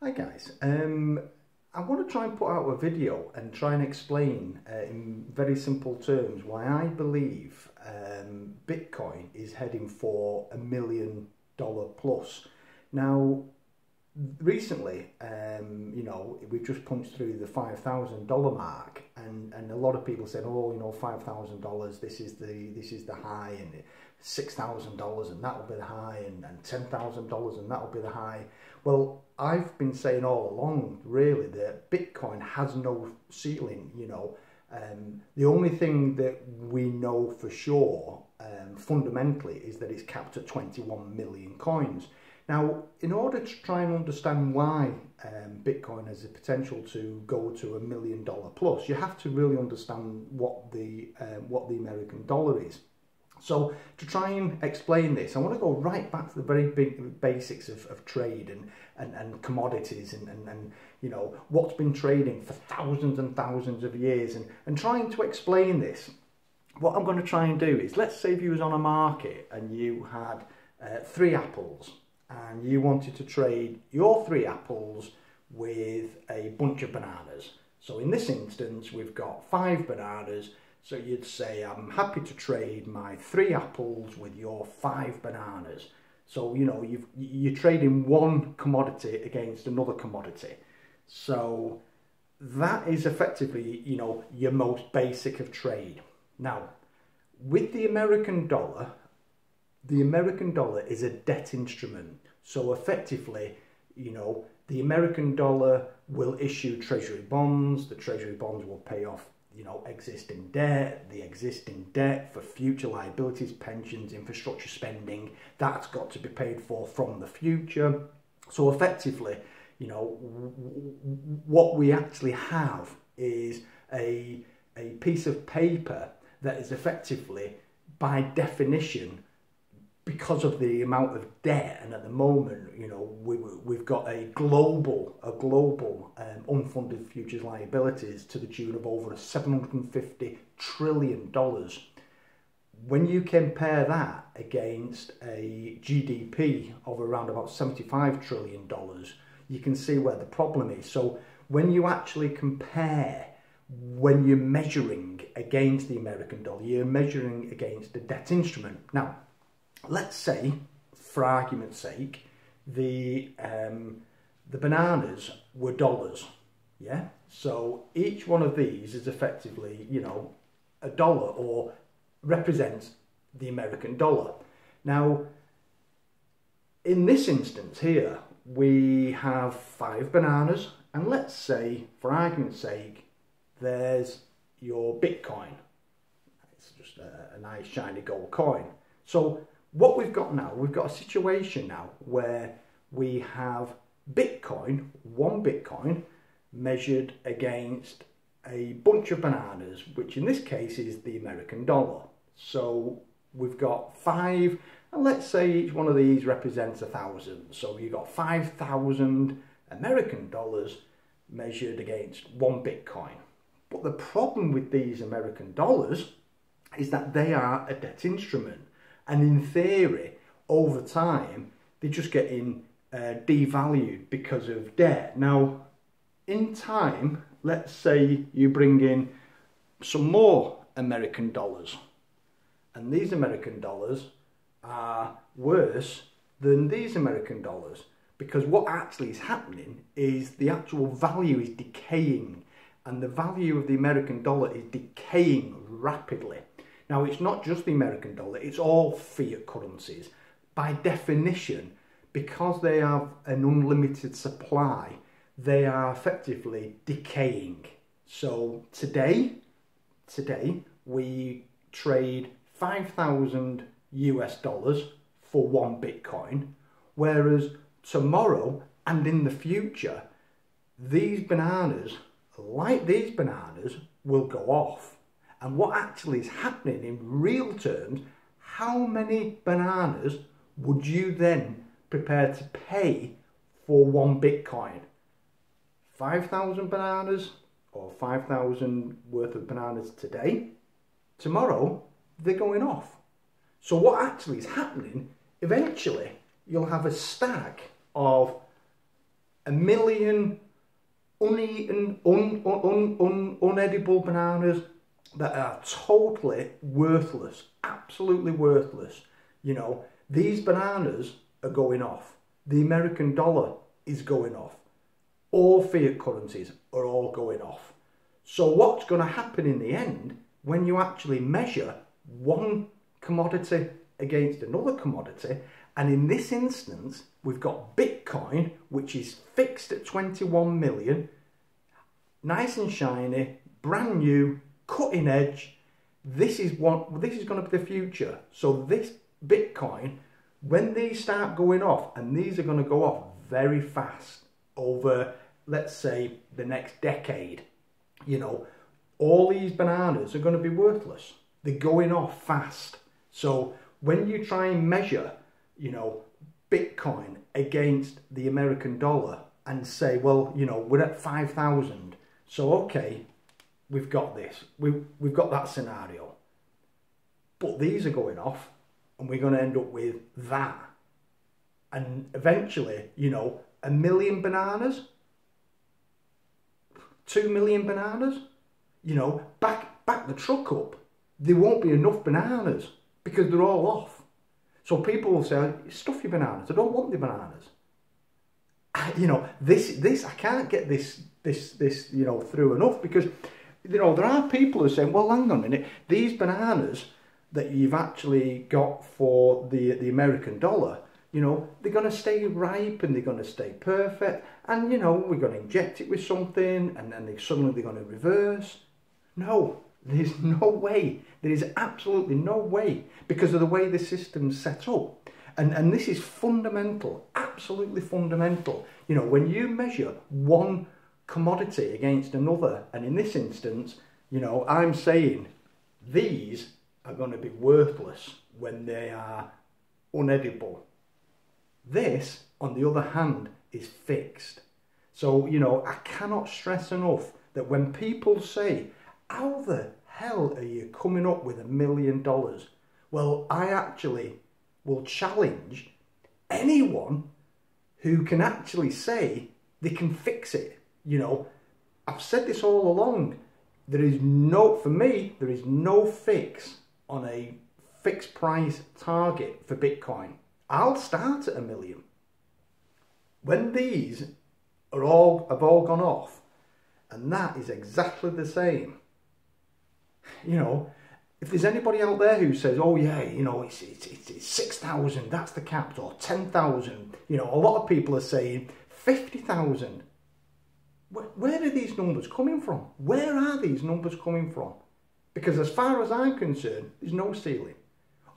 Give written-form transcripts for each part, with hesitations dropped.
Hi guys, I want to try and put out a video and try and explain in very simple terms why I believe Bitcoin is heading for $1 million plus. Now, recently, we've just punched through the $5,000 mark, and a lot of people said, oh, $5,000, this is the high, and $6,000 and that'll be the high, and $10,000 and that'll be the high. Well, I've been saying all along, really, that Bitcoin has no ceiling. The only thing that we know for sure, fundamentally, is that it's capped at 21 million coins. Now, in order to try and understand why Bitcoin has the potential to go to $1 million plus, you have to really understand what the American dollar is. So to try and explain this, I want to go right back to the very big basics of trade and commodities and what's been trading for thousands and thousands of years, and trying to explain this. What I'm going to try and do is, let's say if you was on a market and you had 3 apples, and you wanted to trade your 3 apples with a bunch of bananas. So in this instance, we've got 5 bananas. So you'd say, I'm happy to trade my 3 apples with your 5 bananas. So, you're trading one commodity against another commodity. So that is effectively, your most basic of trade. Now, with the American dollar is a debt instrument. So effectively, the American dollar will issue treasury bonds. The treasury bonds will pay off, existing debt. The existing debt for future liabilities, pensions, infrastructure spending, that's got to be paid for from the future. So effectively, what we actually have is a piece of paper that is effectively, by definition, because of the amount of debt, and at the moment, we've got a global unfunded futures liabilities to the tune of over $750 trillion. When you compare that against a GDP of around about $75 trillion, you can see where the problem is. So when you actually compare, when you're measuring against the American dollar, you're measuring against a debt instrument. Now, let's say, for argument's sake, the bananas were dollars, yeah? So each one of these is effectively, a dollar, or represents the American dollar. Now, in this instance here, we have 5 bananas, and let's say, for argument's sake, there's your Bitcoin. It's just a nice shiny gold coin. So what we've got now, we've got a situation now where we have Bitcoin, one Bitcoin, measured against a bunch of bananas, which in this case is the American dollar. So we've got 5, and let's say each one of these represents 1,000. So you've got 5,000 American dollars measured against one Bitcoin. But the problem with these American dollars is that they are a debt instrument. And in theory, over time, they're just getting devalued because of debt. Now, in time, let's say you bring in some more American dollars, and these American dollars are worse than these American dollars, because what actually is happening is the actual value is decaying, and the value of the American dollar is decaying rapidly. Now, it's not just the American dollar, it's all fiat currencies. By definition, because they have an unlimited supply, they are effectively decaying. So today we trade 5,000 US dollars for one Bitcoin, whereas tomorrow and in the future, these bananas, like these bananas, will go off. And what actually is happening in real terms, how many bananas would you then prepare to pay for one Bitcoin? 5,000 bananas, or 5,000 worth of bananas today? Tomorrow, they're going off. So what actually is happening, eventually, you'll have a stack of 1 million uneaten, unedible bananas that are totally worthless, absolutely worthless. You know, these bananas are going off. The American dollar is going off. All fiat currencies are all going off. So what's going to happen in the end when you actually measure one commodity against another commodity? And in this instance, we've got Bitcoin, which is fixed at 21 million, nice and shiny, brand new, cutting edge. This is going to be the future. So this Bitcoin, when these start going off, and these are going to go off very fast over, let's say, the next decade, you know, all these bananas are going to be worthless. They're going off fast. So when you try and measure, you know, Bitcoin against the American dollar and say, well, you know, we're at 5,000. So, okay, we've got this. We've got that scenario. But these are going off and we're going to end up with that. And eventually, you know, 1 million bananas, 2 million bananas, you know, back the truck up. There won't be enough bananas because they're all off. So people will say, stuff your bananas. I don't want the bananas. You know, this I can't get this you know, through enough, because, you know, there are people who are saying, well, hang on a minute, these bananas that you've actually got for the American dollar, you know, they're going to stay ripe and they're going to stay perfect, and, you know, we're going to inject it with something and then suddenly they're going to reverse. No, there's no way. There is absolutely no way, because of the way the system's set up. And this is fundamental, absolutely fundamental. You know, when you measure one commodity against another, and in this instance, you know, I'm saying these are going to be worthless when they are unedible. This, on the other hand, is fixed. So, you know, I cannot stress enough that when people say, how the hell are you coming up with $1 million? Well, I actually will challenge anyone who can actually say they can fix it. You know, I've said this all along. There is no, for me, there is no fix on a fixed price target for Bitcoin. I'll start at 1 million. When these have all gone off, and that is exactly the same. You know, if there's anybody out there who says, oh yeah, you know, it's 6,000, that's the cap, or 10,000, you know, a lot of people are saying 50,000. Where are these numbers coming from? Where are these numbers coming from? Because as far as I'm concerned, there's no ceiling.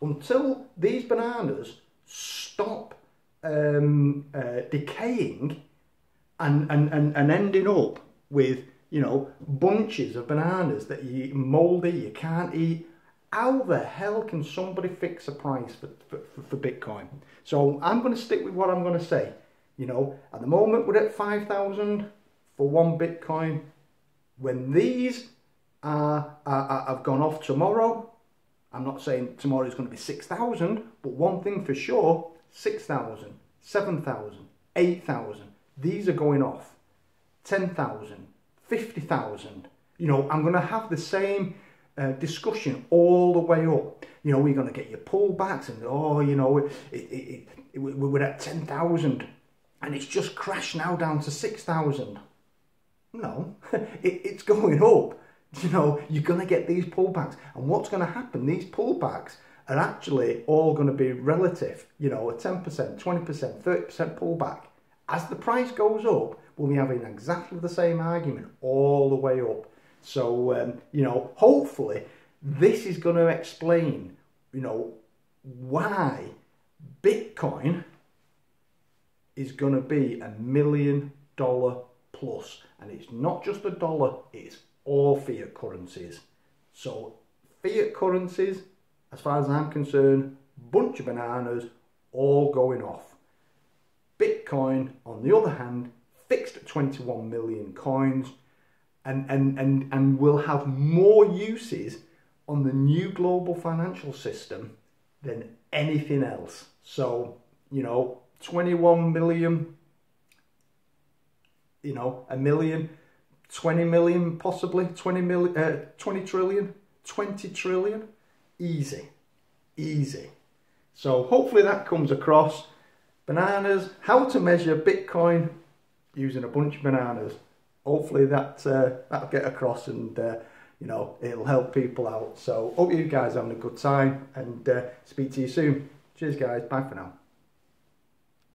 Until these bananas stop decaying and ending up with, you know, bunches of bananas that you eat mouldy, you can't eat, how the hell can somebody fix a price for Bitcoin? So I'm going to stick with what I'm going to say. You know, at the moment we're at 5,000 for one Bitcoin. When these have gone off tomorrow, I'm not saying tomorrow is going to be 6,000, but one thing for sure, 6,000, 7,000, 8,000, these are going off. 10,000, 50,000. You know, I'm going to have the same discussion all the way up. You know, we're going to get your pullbacks and, oh, you know, we're at 10,000 and it's just crashed now down to 6,000. No, it's going up. You know, you're going to get these pullbacks. And what's going to happen? These pullbacks are actually all going to be relative. You know, a 10%, 20%, 30% pullback. As the price goes up, we'll be having exactly the same argument all the way up. So, you know, hopefully this is going to explain, you know, why Bitcoin is going to be $1 million plus. And it's not just a dollar, it's all fiat currencies. So fiat currencies, as far as I'm concerned, bunch of bananas, all going off. Bitcoin, on the other hand, fixed at 21 million coins, and will have more uses on the new global financial system than anything else. So, you know, 21 million, you know, a million, 20 million possibly, 20 trillion, 20 trillion, easy, easy. So hopefully that comes across. Bananas, how to measure Bitcoin using a bunch of bananas. Hopefully that'll get across, and you know, it'll help people out. So hope you guys are having a good time, and speak to you soon. Cheers guys, bye for now.